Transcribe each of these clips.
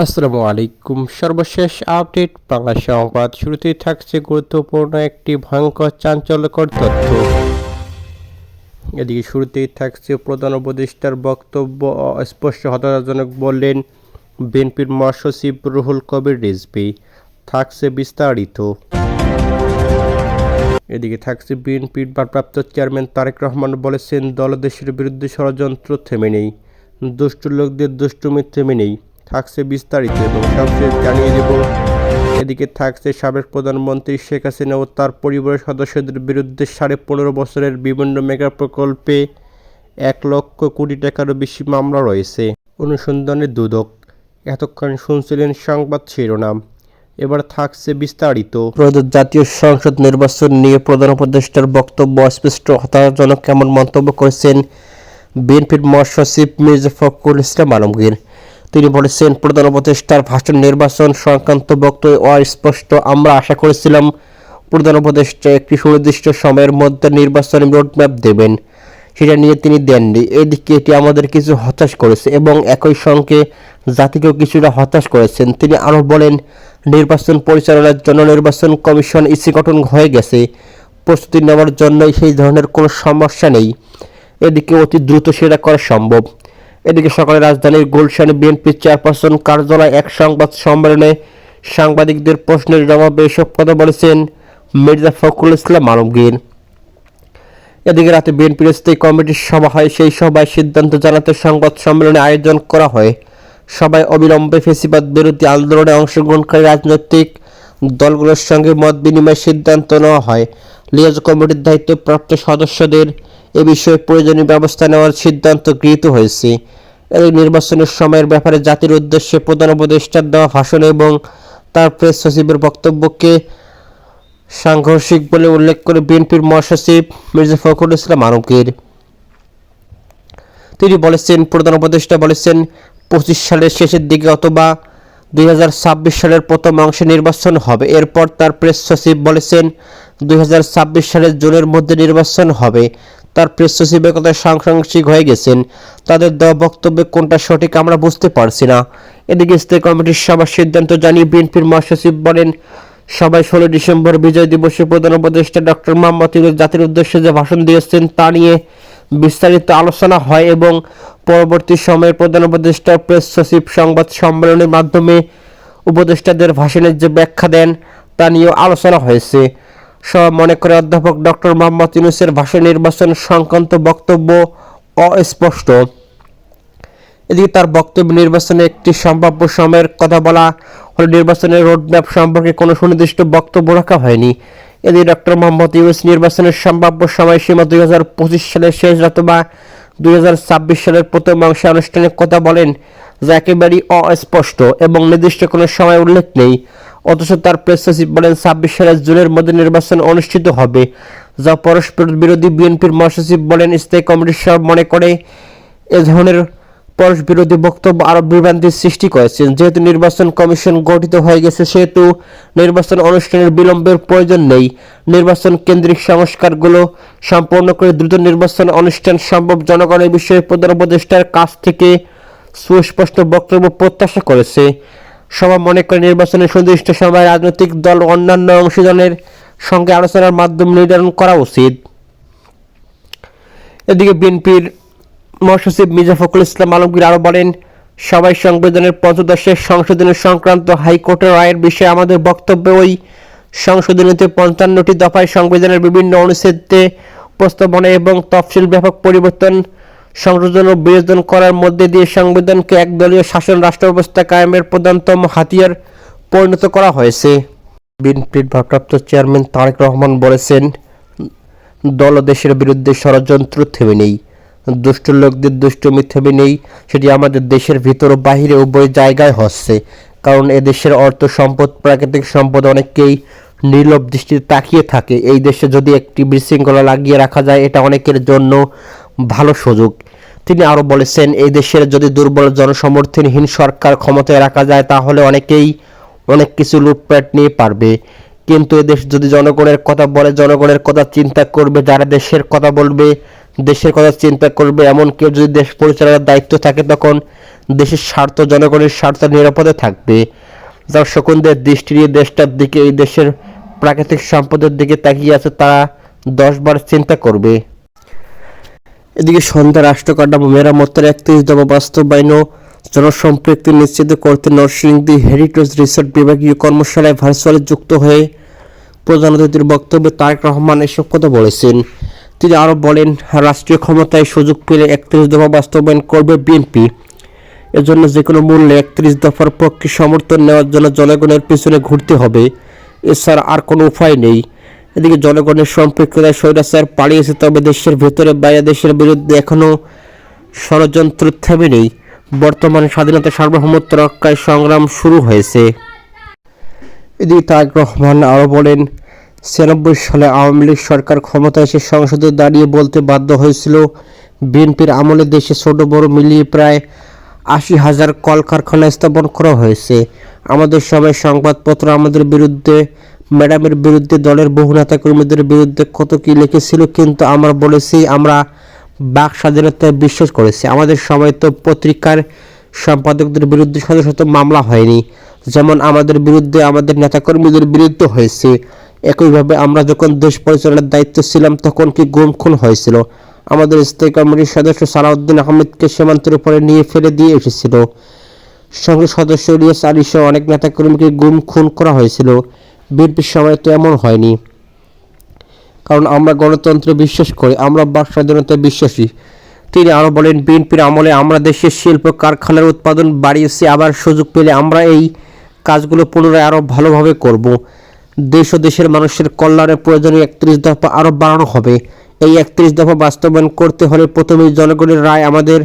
আসসালামু আলাইকুম। সর্বশেষ আপডেট বাংলা সংবাদ। শুরুতেই থাকছে গুরুত্বপূর্ণ একটি ভয়ঙ্কর চাঞ্চল্যকর তথ্য। এদিকে শুরুতেই থাকছে প্রধান উপদেষ্টার বক্তব্য অস্পষ্ট, হতাশাজনক বললেন বিএনপির মহাসচিব রুহুল কবির রিজভী। থাকছে বিস্তারিত। এদিকে থাকছে বিএনপির ভারপ্রাপ্ত চেয়ারম্যান তারেক রহমান বলেছেন, দলদেশের বিরুদ্ধে ষড়যন্ত্র থেমে নেই, দুষ্টু লোকদের দুষ্টুমি থেমে নেই। থাকছে বিস্তারিত এবং সবশেষ জানিয়ে দেব। এদিকে থাকছে সাবেক প্রধানমন্ত্রী শেখ হাসিনা ও তার পরিবারের সদস্যদের বিরুদ্ধে 15.5 বছরের বিভিন্ন মেগা প্রকল্পে 1 লক্ষ কোটি টাকারও বেশি মামলা রয়েছে। অনুসন্ধানের দুদক। এতক্ষণ শুনছিলেন সংবাদ শিরোনাম, এবার থাকছে বিস্তারিত। জাতীয় সংসদ নির্বাচন নিয়ে প্রধান উপদেষ্টার বক্তব্য অস্পষ্ট, হতাশাজনক কেমন মন্তব্য করেছেন বিএনপির মহাসচিব মির্জা ফখরুল ইসলাম আলমগীর। তিনি বলেছেন, প্রধান উপদেষ্টার ভাষণ নির্বাচন সংক্রান্ত বক্তব্য অস্পষ্ট। আমরা আশা করেছিলাম প্রধান উপদেষ্টা একটি সুনির্দিষ্ট সময়ের মধ্যে নির্বাচনী রোডম্যাপ দেবেন, সেটা নিয়ে তিনি দেননি। এদিকে এটি আমাদের কিছু হতাশ করেছে এবং একই সঙ্গে জাতিকেও কিছুটা হতাশ করেছেন। তিনি আরও বলেন, নির্বাচন পরিচালনার জন্য নির্বাচন কমিশন ইসি গঠন হয়ে গেছে, প্রস্তুতি নেওয়ার জন্য সেই ধরনের কোনো সমস্যা নেই। এদিকে অতি দ্রুত সেটা করা সম্ভব। এদিকে সকালে রাজধানীর গুলশানে বিএনপি চেয়ারপারসন কার্যালয়ে এক সংবাদ সম্মেলনে সাংবাদিকদের প্রশ্নের জবাবে এসব কথা বলেছেন মির্জা ফখরুল ইসলাম আলমগীর। এদিকে রাতে বিএনপির স্থায়ী কমিটির সভা হয়। সেই সভায় সিদ্ধান্ত জানাতে সংবাদ সম্মেলনে আয়োজন করা হয়। সভায় অবিলম্বে ফ্যাসিবাদ বিরোধী আন্দোলনে অংশগ্রহণকারী রাজনৈতিক দলগুলোর সঙ্গে মত বিনিময়ের সিদ্ধান্ত নেওয়া হয়। লিয়াজ কমিটির দায়িত্বপ্রাপ্ত সদস্যদের এ বিষয়ে প্রয়োজনীয় ব্যবস্থা নেওয়ার সিদ্ধান্ত গৃহীত হয়েছে। এই নির্বাচনের সময়ের ব্যাপারে জাতির উদ্দেশ্যে প্রধান উপদেষ্টার দেওয়া ভাষণ এবং তার প্রেস সচিবের বক্তব্যকে সাংঘর্ষিক বলে উল্লেখ করে বিএনপির মহাসচিব মির্জা ফখরুল ইসলাম আলমগীর। তিনি বলেছেন, প্রধান উপদেষ্টা বলেছেন 25 সালের শেষের দিকে অথবা 2026 সালের প্রথম অংশে নির্বাচন হবে। এরপর তার প্রেস সচিব বলেছেন 2026 সালের জুনের মধ্যে নির্বাচন হবে। তার প্রেস সচিবের কথা সাংঘর্ষিক হয়ে গেছেন। তাদের দেওয়া বক্তব্যে কোনটা সঠিক আমরা বুঝতে পারছি না। এদিকে স্থায়ী কমিটির সভার সিদ্ধান্ত জানিয়ে বিএনপির মহাসচিব বলেন, সবাই 16 ডিসেম্বর বিজয় দিবসে প্রধান উপদেষ্টা ডক্টর মোহাম্মদ ইউনূস জাতির উদ্দেশ্যে যে ভাষণ দিয়েছেন তা নিয়ে বিস্তারিত আলোচনা হয় এবং পরবর্তী সময়ে প্রধান উপদেষ্টা প্রেস সচিব সংবাদ সম্মেলনের মাধ্যমে উপদেষ্টাদের ভাষণের যে ব্যাখ্যা দেন তা নিয়েও আলোচনা হয়েছে। সব মনে করে অধ্যাপক ডক্টর মোহাম্মদ ইউনূসের ভাষণ নির্বাচন সংক্রান্ত বক্তব্য অস্পষ্ট। এদিকে তার বক্তব্য নির্বাচনে একটি সম্ভাব্য সময়ের কথা বলা হলে নির্বাচনের রোডম্যাপ সম্পর্কে কোনো সুনির্দিষ্ট বক্তব্য রাখা হয়নি। এদিকে ডক্টর মোহাম্মদ ইউনূস নির্বাচনের সম্ভাব্য সময়সীমা 2025 সালের শেষ অথবা 2026 সালের প্রথম অংশে আনুষ্ঠানিক কথা বলেন, যা একেবারেই অস্পষ্ট এবং নির্দিষ্ট কোনো সময় উল্লেখ নেই। অথচ তার প্রেস সচিব বলেন 26 সালের জুনের মধ্যে নির্বাচন অনুষ্ঠিত হবে, যা পরস্পর বিরোধী। বিএনপির মহাসচিব বলেন, স্থায়ী কমিটির সব মনে করে এ ধরনের পরস্পর বিরোধী বক্তব্য আরো বিভ্রান্তির সৃষ্টি করেছেন। যেহেতু নির্বাচন কমিশন গঠিত হয়ে গেছে, সেহেতু নির্বাচন অনুষ্ঠানের বিলম্বের প্রয়োজন নেই। নির্বাচন কেন্দ্রিক সংস্কারগুলো সম্পন্ন করে দ্রুত নির্বাচন অনুষ্ঠান সম্ভব। জনগণের বিষয়ে প্রধান উপদেষ্টার কাছ থেকে সুস্পষ্ট বক্তব্য প্রত্যাশা করেছে। সভা মনে করে নির্বাচনের সুনির্দিষ্ট সময় রাজনৈতিক দল ও অন্যান্য অংশীদারদের সঙ্গে আলোচনার মাধ্যমে নির্ধারণ করা উচিত। এদিকে বিএনপির মহাসচিব মির্জা ফখরুল ইসলাম আলমগীর আরও বলেন, সবাই সংবিধানের 15 সংশোধনী সংক্রান্ত হাইকোর্টের রায়ের বিষয়ে আমাদের বক্তব্য, ওই সংশোধনীতে 55টি দফায় সংবিধানের বিভিন্ন অনুচ্ছেদে প্রস্তাবনা এবং তফসিল ব্যাপক পরিবর্তন, সংশোধন ও বিয়োজন করার মধ্যে দিয়ে সংবিধানকে একদলীয় শাসন রাষ্ট্র ব্যবস্থা কায়েমের প্রধানতম হাতিয়ার পরিণত করা হয়েছে। বিএনপির ভারপ্রাপ্ত চেয়ারম্যান তারেক রহমান বলেছেন, দল ও দেশের বিরুদ্ধে ষড়যন্ত্র থেমে নেই, দুষ্ট লোকদের দুষ্টুমি থেমে নেই। সেটি আমাদের দেশের ভিতর ও বাহিরে উভয় জায়গায় হচ্ছে। কারণ এ দেশের অর্থ সম্পদ, প্রাকৃতিক সম্পদ অনেকেই নীরব দৃষ্টিতে তাকিয়ে থাকে। এই দেশে যদি একটি বিশৃঙ্খলা লাগিয়ে রাখা যায়, এটা অনেকের জন্য ভালো সুযোগ। তিনি আরও বলেছেন, এই দেশের যদি দুর্বল জনসমর্থনহীন সরকার ক্ষমতায় রাখা যায়, তাহলে অনেকেই অনেক কিছু লুটপাট নিয়ে পারবে। কিন্তু এদেশ যদি জনগণের কথা বলে, জনগণের কথা চিন্তা করবে, যারা দেশের কথা বলবে, দেশের কথা চিন্তা করবে, এমন কেউ যদি দেশ পরিচালনার দায়িত্ব থাকে, তখন দেশের স্বার্থ, জনগণের স্বার্থ নিরাপদে থাকবে। দর্শকদের দৃষ্টি নিয়ে দেশটার দিকে, এই দেশের প্রাকৃতিক সম্পদের দিকে তাকিয়ে আছে, তারা 10 বার চিন্তা করবে। এদিকে সন্ধ্যা রাষ্ট্র কাঠামো মেরামতের 31 দফা বাস্তবায়ন ও জনসম্পৃক্তি নিশ্চিত করতে নরসিংদী হেরিটেজ রিসোর্ট বিভাগীয় কর্মশালায় ভার্চুয়ালি যুক্ত হয়ে প্রধান অতিথির বক্তব্যে তারেক রহমান এসব কথা বলেছেন। তিনি আরও বলেন, রাষ্ট্রীয় ক্ষমতায় সুযোগ পেলে 31 দফা বাস্তবায়ন করবে বিএনপি। এজন্য যে কোনো মূল্যে 31 দফার পক্ষে সমর্থন নেওয়ার জন্য জনগণের পিছনে ঘুরতে হবে, এছাড়া আর কোনো উপায় নেই। এদিকে জনগণের সম্পৃক্ততায় স্বৈরাচার পালিয়েছে, তবে দেশের ভেতরে বাইরে দেশের বিরুদ্ধে এখনও ষড়যন্ত্র থেমে নেই। বর্তমানে স্বাধীনতা সার্বভৌমত্ব রক্ষায় সংগ্রাম শুরু হয়েছে। এদিকে তারেক রহমান আরও বলেন, 96 সালে আওয়ামী লীগ সরকার ক্ষমতায় এসে সংসদে দাঁড়িয়ে বলতে বাধ্য হয়েছিল, বিএনপির আমলে দেশে ছোট বড় মিলিয়ে প্রায় 80,000 কলকারখানা স্থাপন করা হয়েছে। আমাদের সময় সংবাদপত্র আমাদের বিরুদ্ধে, ম্যাডামের বিরুদ্ধে, দলের বহু নেতাকর্মীদের বিরুদ্ধে কত কি লিখেছিল, কিন্তু আমরা বলেছি আমরা বাক স্বাধীনতায় বিশ্বাস করেছি। আমাদের সময় তো পত্রিকার সম্পাদকদের বিরুদ্ধে শত শত মামলা হয়নি, যেমন আমাদের বিরুদ্ধে আমাদের নেতাকর্মীদের বিরুদ্ধে হয়েছে। একইভাবে আমরা যখন দেশ পরিচালনার দায়িত্ব ছিলাম তখন কি গুম খুন হয়েছিল। আমাদের স্থায়ী কমিটির সদস্য সালাউদ্দিন আহমেদকে সীমান্তের উপরে নিয়ে ফেলে দিয়ে এসেছিল। সংসদ সদস্য ইলিয়াস আলী সহ অনেক নেতাকর্মীকে গুম খুন করা হয়েছিল। বিএনপির সময় তো এমন হয়নি, কারণ আমরা গণতন্ত্রে বিশ্বাস করি, আমরা বাক স্বাধীনতায় বিশ্বাসী। তিনি আরও বলেন, বিএনপির আমলে আমরা দেশের শিল্প কারখানার উৎপাদন বাড়িয়েছি, আবার সুযোগ পেলে আমরা এই কাজগুলো পুনরায় আরও ভালোভাবে করব। দেশ ও দেশের মানুষের কল্যাণে প্রয়োজনীয় 31 দফা আরও বাড়ানো হবে। এই 31 দফা বাস্তবায়ন করতে হলে প্রথমেই জনগণের রায় আমাদের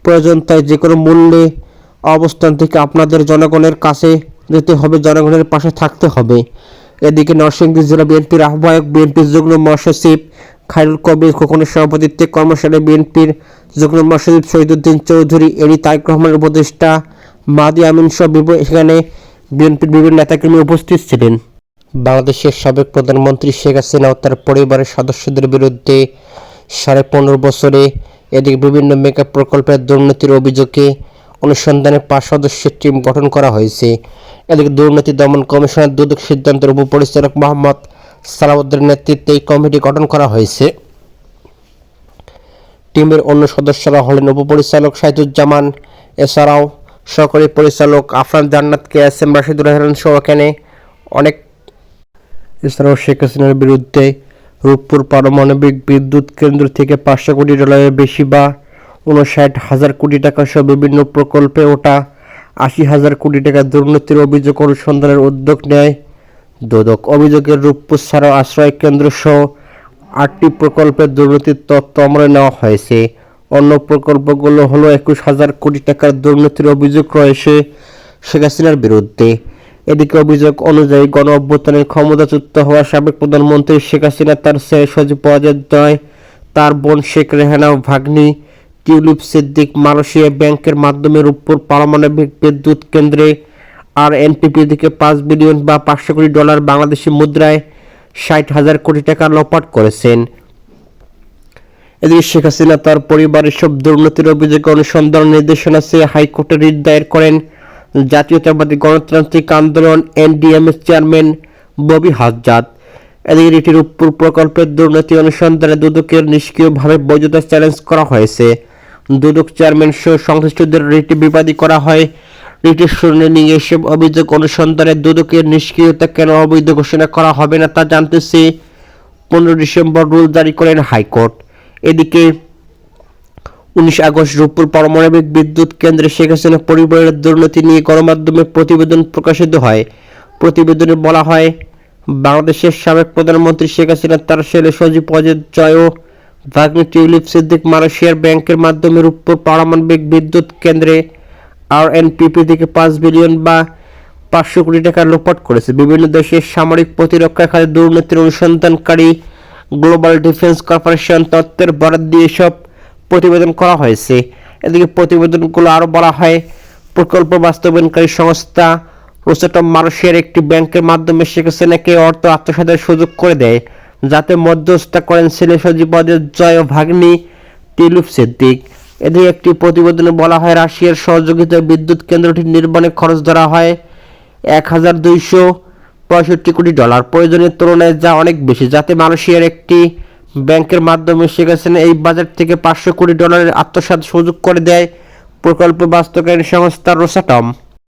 প্রয়োজন, তাই যে কোনো মূল্যে অবস্থান থেকে আপনাদের জনগণের কাছে যেতে হবে, জনগণের পাশে থাকতে হবে। এদিকে নরসিংদী জেলা বিএনপির আহ্বায়ক, বিএনপির যুগ্ম মহাসচিব খায়রুল কবির খোকনের সভাপতিত্বে কর্মশালায় বিএনপির যুগ্ম মহাসচিব শহীদুদ্দিন চৌধুরী, এডি তারেক রহমানের উপদেষ্টা মাহদি আমিন সহ সেখানে বিএনপির বিভিন্ন নেতাকর্মী উপস্থিত ছিলেন। বাংলাদেশের সাবেক প্রধানমন্ত্রী শেখ হাসিনা ও তার পরিবারের সদস্যদের বিরুদ্ধে 15.5 বছরে এদিকে বিভিন্ন মেগা প্রকল্পের দুর্নীতির অভিযোগে অনুসন্ধানে 5 সদস্যের টিম গঠন করা হয়েছে। এদিকে দুর্নীতি দমন কমিশনের দুদক সিদ্ধান্তের উপপরিচালক মোহাম্মদ সালাউদ্দিনের নেতৃত্বে এই কমিটি গঠন করা হয়েছে। টিমের অন্য সদস্যরা হলেন উপপরিচালক সাইদুজ্জামান, এছাড়াও সহকারী পরিচালক আফরান জান্নাত, KSM রাশিদুল রহমান সহ এখানে অনেক। এছাড়াও শেখ হাসিনার বিরুদ্ধে রূপপুর পারমাণবিক বিদ্যুৎ কেন্দ্র থেকে 500 কোটি ডলারের বেশি বা 59,000 কোটি টাকা সহ বিভিন্ন প্রকল্পে ওটা 80,000 কোটি টাকা দুর্নীতির অভিযোগ অনুসন্ধানের উদ্যোগ নেয় দুদক। অভিযোগের রূপপুর ছাড়াও আশ্রয় কেন্দ্র সহ 8টি প্রকল্পের দুর্নীতির তথ্য আমলে নেওয়া হয়েছে। অন্য প্রকল্পগুলো হলো 21,000 কোটি টাকার দুর্নীতির অভিযোগ রয়েছে শেখ হাসিনার বিরুদ্ধে। এদিকে অভিযোগ অনুযায়ী গণ অভ্যুত্থানের ক্ষমতাচ্যুত হওয়া সাবেক প্রধানমন্ত্রী শেখ হাসিনা, তার ছেলে সজীব ওয়াজেদ জয়, তার বোন শেখ রেহানা ও ভাগ্নি টিউলিপ সিদ্দিক মালয়েশিয়া ব্যাংকের মাধ্যমে রূপপুর পারমাণবিক বিদ্যুৎ কেন্দ্রে RNPP থেকে 5 বিলিয়ন বা 500 কোটি ডলার বাংলাদেশি মুদ্রায় 60,000 কোটি টাকা লোপাট করেছেন। এদিকে শেখ হাসিনা তার পরিবারের সব দুর্নীতির অভিযোগে অনুসন্ধান নির্দেশনা চেয়ে হাইকোর্টে রিট দায়ের করেন জাতীয়তাবাদী গণতান্ত্রিক আন্দোলন NDM-এর চেয়ারম্যান ববি হাজ্জাদ। এদিকে রিটের রূপপুর প্রকল্পের দুর্নীতি অনুসন্ধানে দুদকের নিষ্ক্রিয়ভাবে বৈধতা চ্যালেঞ্জ করা হয়েছে। দুদক চেয়ারম্যান সহ সংশ্লিষ্টদের রিটে বিবাদী করা হয়। রিটের শুনানি এসব অভিযোগ অনুসন্ধানে দুদকের নিষ্ক্রিয়তা কেন অবৈধ ঘোষণা করা হবে না তা জানতে চেয়ে 15 ডিসেম্বর রুল জারি করেন হাইকোর্ট। এদিকে 19 আগস্ট রূপপুর পারমাণবিক বিদ্যুৎ কেন্দ্রে শেখ হাসিনা পরিবারের দুর্নীতি নিয়ে গণমাধ্যমে প্রতিবেদন প্রকাশিত হয়। প্রতিবেদনে বলা হয়, বাংলাদেশের সাবেক প্রধানমন্ত্রী শেখ হাসিনা তার ছেলে সজীব ওয়াজেদ জয় ও ভাগ্নি টিউলিপ সিদ্দিক মালয়েশিয়ার ব্যাংকের মাধ্যমে রূপপুর পারমাণবিক বিদ্যুৎ কেন্দ্রে RNPP থেকে 5 বিলিয়ন বা 500 কোটি টাকা লোপাট করেছে। বিভিন্ন দেশের সামরিক প্রতিরক্ষা খাতে দুর্নীতির অনুসন্ধানকারী গ্লোবাল ডিফেন্স কর্পোরেশন তথ্যের বরাত দিয়ে সব প্রতিবেদন করা হয়েছে। এদিকে প্রতিবেদনগুলো আরও বলা হয়, প্রকল্প বাস্তবায়নকারী সংস্থা রোসাটম মালয়েশিয়ার একটি ব্যাংকের মাধ্যমে শেখ হাসিনাকে অর্থ আত্মসাতের সুযোগ করে দেয়, যাতে মধ্যস্থতা করেন ছেলে সজীব ওয়াজেদ জয় ও ভাগ্নি টিউলিপ সিদ্দিক। এদের একটি প্রতিবেদনে বলা হয়, রাশিয়ার সহযোগিতায় বিদ্যুৎ কেন্দ্রটি নির্মাণে খরচ ধরা হয় $1,265 প্রয়োজনের তুলনায়, যা অনেক বেশি, যাতে মালয়েশিয়ার একটি ব্যাংকের মাধ্যমে শিখেছেন এই বাজেট থেকে $500 কোটি আত্মসাৎ সুযোগ করে দেয় প্রকল্প বাস্তবায়ন সংস্থা রোসাটম।